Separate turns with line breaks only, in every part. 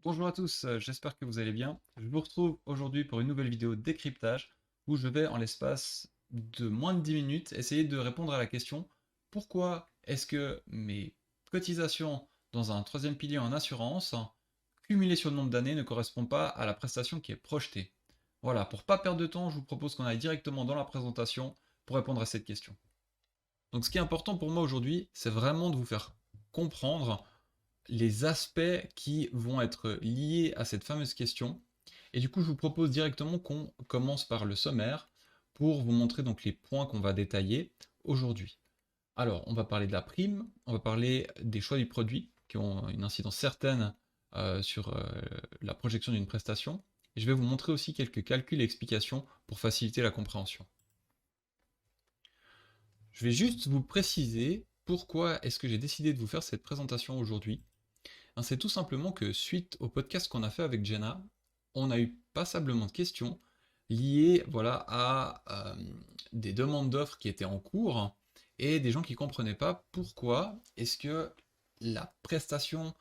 Bonjour à tous, j'espère que vous allez bien. Je vous retrouve aujourd'hui pour une nouvelle vidéo décryptage où je vais en l'espace de moins de 10 minutes essayer de répondre à la question: pourquoi est-ce que mes cotisations dans un troisième pilier en assurance, cumulées sur le nombre d'années, ne correspondent pas à la prestation qui est projetée? Voilà, pour pas perdre de temps, je vous propose qu'on aille directement dans la présentation pour répondre à cette question. Donc ce qui est important pour moi aujourd'hui, c'est vraiment de vous faire comprendre les aspects qui vont être liés à cette fameuse question. Et du coup, je vous propose directement qu'on commence par le sommaire pour vous montrer donc les points qu'on va détailler aujourd'hui. Alors, on va parler de la prime, on va parler des choix du produit qui ont une incidence certaine sur la projection d'une prestation. Et je vais vous montrer aussi quelques calculs et explications pour faciliter la compréhension. Je vais juste vous préciser pourquoi est-ce que j'ai décidé de vous faire cette présentation aujourd'hui. C'est tout simplement que suite au podcast qu'on a fait avec Jenna, on a eu passablement de questions liées voilà, à des demandes d'offres qui étaient en cours et des gens qui ne comprenaient pas pourquoi est-ce que la prestation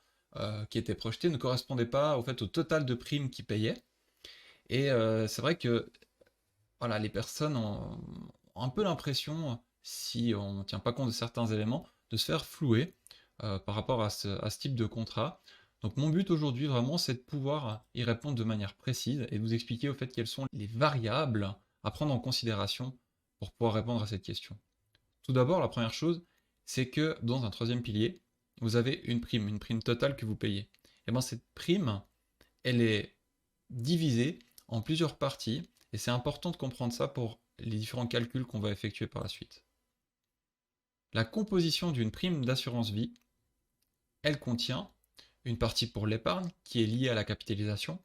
qui était projetée ne correspondait pas au fait au total de primes qu'ils payaient. Et c'est vrai que voilà, les personnes ont un peu l'impression, si on ne tient pas compte de certains éléments, de se faire flouer par rapport à ce type de contrat. Donc mon but aujourd'hui vraiment c'est de pouvoir y répondre de manière précise et de vous expliquer au fait quelles sont les variables à prendre en considération pour pouvoir répondre à cette question. Tout d'abord, la première chose, c'est que dans un troisième pilier, vous avez une prime totale que vous payez. Et bien cette prime, elle est divisée en plusieurs parties, et c'est important de comprendre ça pour les différents calculs qu'on va effectuer par la suite. La composition d'une prime d'assurance vie, elle contient une partie pour l'épargne, qui est liée à la capitalisation,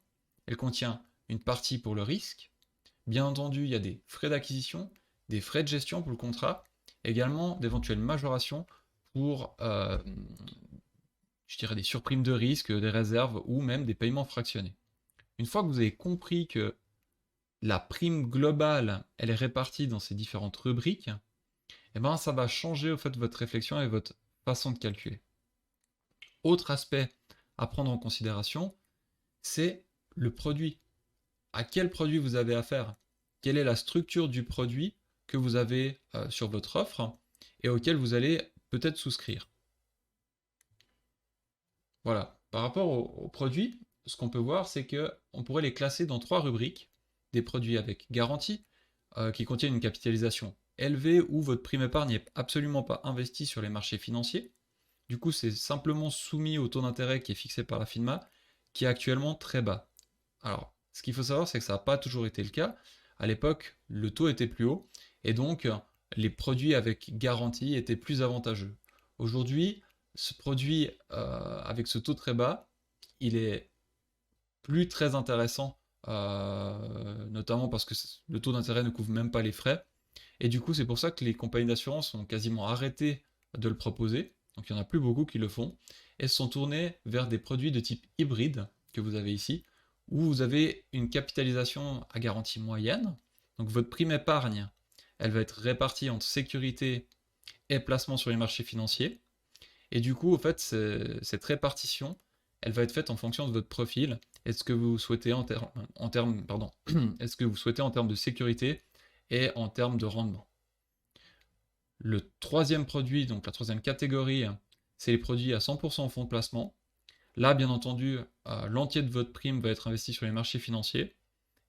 elle contient une partie pour le risque, bien entendu il y a des frais d'acquisition, des frais de gestion pour le contrat, également d'éventuelles majorations pour, je dirais, des surprimes de risque, des réserves ou même des paiements fractionnés. Une fois que vous avez compris que la prime globale, elle est répartie dans ces différentes rubriques, et ben ça va changer au fait votre réflexion et votre façon de calculer. Autre aspect à prendre en considération, c'est le produit. À quel produit vous avez affaire? Quelle est la structure du produit que vous avez sur votre offre et auquel vous allez peut-être souscrire? Voilà. Par rapport aux produits, ce qu'on peut voir, c'est qu'on pourrait les classer dans trois rubriques. Des produits avec garantie, qui contiennent une capitalisation élevée où votre prime épargne n'est absolument pas investie sur les marchés financiers. Du coup, c'est simplement soumis au taux d'intérêt qui est fixé par la FINMA, qui est actuellement très bas. Alors, ce qu'il faut savoir, c'est que ça n'a pas toujours été le cas. À l'époque, le taux était plus haut, et donc les produits avec garantie étaient plus avantageux. Aujourd'hui, ce produit avec ce taux très bas, il est plus très intéressant, notamment parce que le taux d'intérêt ne couvre même pas les frais. Et du coup, c'est pour ça que les compagnies d'assurance ont quasiment arrêté de le proposer. Donc il n'y en a plus beaucoup qui le font. Et se sont tournées vers des produits de type hybride, que vous avez ici, où vous avez une capitalisation à garantie moyenne. Donc votre prime épargne, elle va être répartie entre sécurité et placement sur les marchés financiers. Et du coup, au fait, cette répartition, elle va être faite en fonction de votre profil et de ce que vous souhaitez est-ce que vous souhaitez en termes de sécurité et en termes de rendement. Le troisième produit, donc la troisième catégorie, c'est les produits à 100% en fonds de placement. Là, bien entendu, l'entier de votre prime va être investi sur les marchés financiers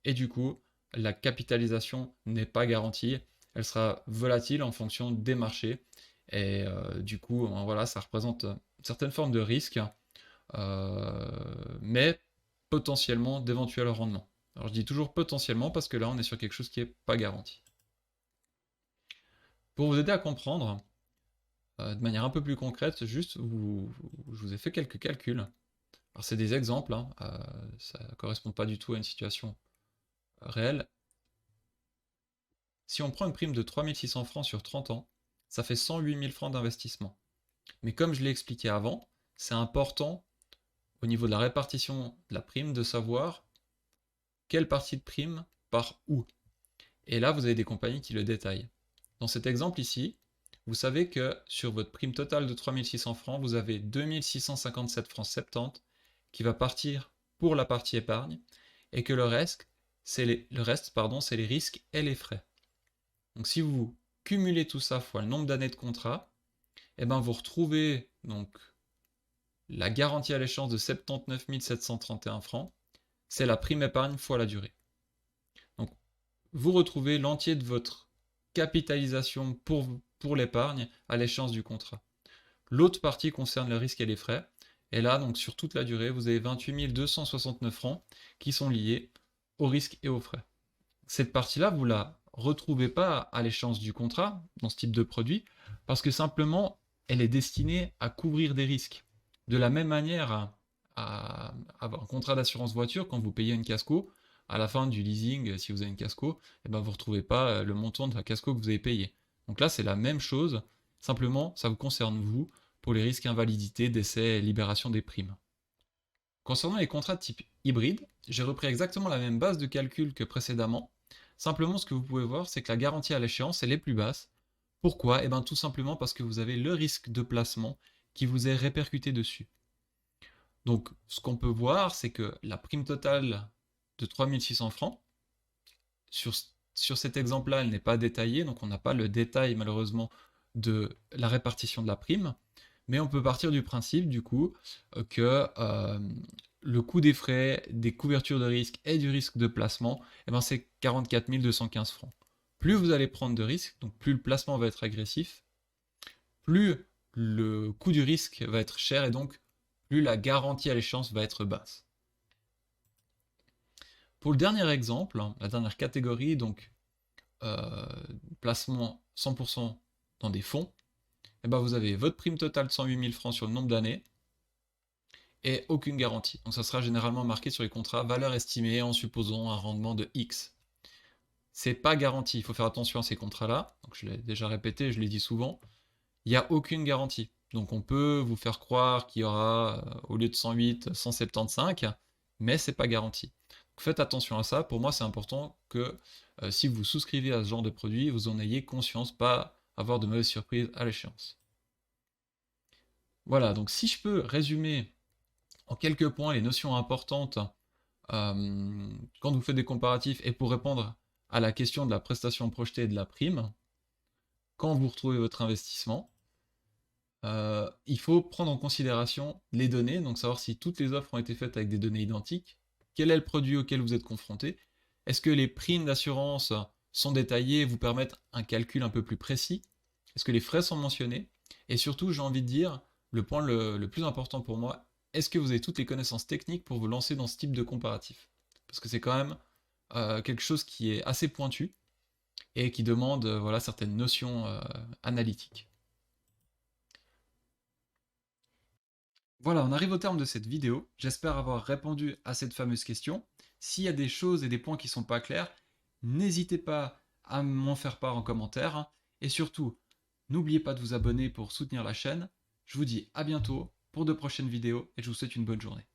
et du coup, la capitalisation n'est pas garantie. Elle sera volatile en fonction des marchés et du coup, voilà, ça représente une certaine forme de risque, mais potentiellement d'éventuels rendements. Alors je dis toujours potentiellement parce que là, on est sur quelque chose qui n'est pas garanti. Pour vous aider à comprendre, de manière un peu plus concrète, juste, je vous ai fait quelques calculs. Alors c'est des exemples, hein, ça ne correspond pas du tout à une situation réelle. Si on prend une prime de 3600 francs sur 30 ans, ça fait 108 000 francs d'investissement. Mais comme je l'ai expliqué avant, c'est important au niveau de la répartition de la prime de savoir quelle partie de prime part où. Et là, vous avez des compagnies qui le détaillent. Dans cet exemple ici, vous savez que sur votre prime totale de 3600 francs, vous avez 2657 francs 70 qui va partir pour la partie épargne, et que le reste, c'est les risques et les frais. Donc si vous cumulez tout ça fois le nombre d'années de contrat, et ben vous retrouvez donc la garantie à l'échéance de 79 731 francs, c'est la prime épargne fois la durée. Donc vous retrouvez l'entier de votre capitalisation pour l'épargne à l'échéance du contrat. L'autre partie concerne le risque et les frais. Et là, donc sur toute la durée, vous avez 28 269 francs qui sont liés au risque et aux frais. Cette partie-là, vous ne la retrouvez pas à l'échéance du contrat dans ce type de produit, parce que simplement, elle est destinée à couvrir des risques. De la même manière, à un contrat d'assurance voiture, quand vous payez une casco, à la fin du leasing, si vous avez une casco, eh ben vous ne retrouvez pas le montant de la casco que vous avez payé. Donc là, c'est la même chose, simplement, ça vous concerne vous, pour les risques invalidité, décès et libération des primes. Concernant les contrats de type hybride, j'ai repris exactement la même base de calcul que précédemment. Simplement, ce que vous pouvez voir, c'est que la garantie à l'échéance, elle est plus basse. Pourquoi? Eh bien, tout simplement parce que vous avez le risque de placement qui vous est répercuté dessus. Donc, ce qu'on peut voir, c'est que la prime totale de 3600 francs, sur cet exemple-là, elle n'est pas détaillée, donc on n'a pas le détail, malheureusement, de la répartition de la prime. Mais on peut partir du principe, du coup, que le coût des frais, des couvertures de risque et du risque de placement, eh ben c'est 44 215 francs. Plus vous allez prendre de risques, donc plus le placement va être agressif, plus le coût du risque va être cher et donc plus la garantie à l'échéance va être basse. Pour le dernier exemple, la dernière catégorie, donc placement 100% dans des fonds, eh ben vous avez votre prime totale de 108 000 francs sur le nombre d'années et aucune garantie. Donc ça sera généralement marqué sur les contrats valeur estimée en supposant un rendement de X. C'est pas garanti, il faut faire attention à ces contrats-là. Donc je l'ai déjà répété, je l'ai dit souvent. Il n'y a aucune garantie. Donc on peut vous faire croire qu'il y aura, au lieu de 108, 175, mais c'est pas garanti. Donc faites attention à ça. Pour moi, c'est important que si vous souscrivez à ce genre de produit, vous en ayez conscience, pas avoir de mauvaises surprises à l'échéance. Voilà, donc si je peux résumer en quelques points les notions importantes quand vous faites des comparatifs et pour répondre à la question de la prestation projetée et de la prime, quand vous retrouvez votre investissement, il faut prendre en considération les données, donc savoir si toutes les offres ont été faites avec des données identiques, quel est le produit auquel vous êtes confronté, est-ce que les primes d'assurance sont détaillées et vous permettent un calcul un peu plus précis, est-ce que les frais sont mentionnés, et surtout j'ai envie de dire, le point le plus important pour moi, est-ce que vous avez toutes les connaissances techniques pour vous lancer dans ce type de comparatif? Parce que c'est quand même quelque chose qui est assez pointu et qui demande voilà, certaines notions analytiques. Voilà, on arrive au terme de cette vidéo. J'espère avoir répondu à cette fameuse question. S'il y a des choses et des points qui ne sont pas clairs, n'hésitez pas à m'en faire part en commentaire. Et surtout, n'oubliez pas de vous abonner pour soutenir la chaîne. Je vous dis à bientôt pour de prochaines vidéos et je vous souhaite une bonne journée.